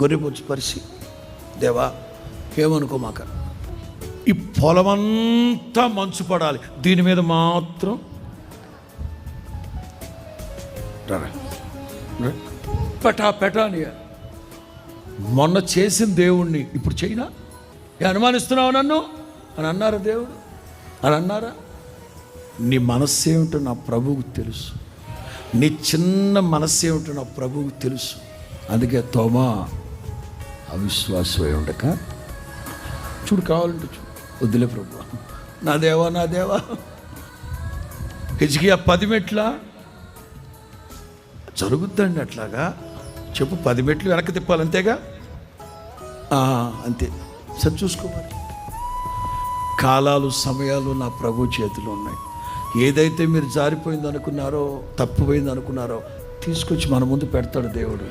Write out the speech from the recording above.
గొర్రెబొచ్చు పరిసి దేవా ఏమనుకోమాక, ఈ పొలమంతా మంచు పడాలి, దీని మీద మాత్రం పెటాని మొన్న చేసిన దేవుణ్ణి ఇప్పుడు చేయనా, అనుమానిస్తున్నావు నన్ను అని అన్నారా దేవుడు? అని అన్నారా? నీ మనస్సు ఏమిటో నా ప్రభువుకు తెలుసు, నీ చిన్న మనస్సు ఏమిటో నా ప్రభువుకు తెలుసు. అందుకే తోమా అవిశ్వాసమై ఉండక, చూడు కావాలంటే చూడు, వద్దులే ప్రభు, నా దేవా నా దేవా. హిజ్కియా 10 మెట్ల జరుగుద్దండి అట్లాగా చెప్పు, 10 మెట్లు వెనక్కి తిప్పాలి అంతేగా, అంతే. సరి చూసుకోవాలి. కాలాలు సమయాలు నా ప్రభు చేతిలో ఉన్నాయి. ఏదైతే మీరు జారిపోయింది అనుకున్నారో, తప్పిపోయింది అనుకున్నారో తీసుకొచ్చి మన ముందు పెడతాడు దేవుడు.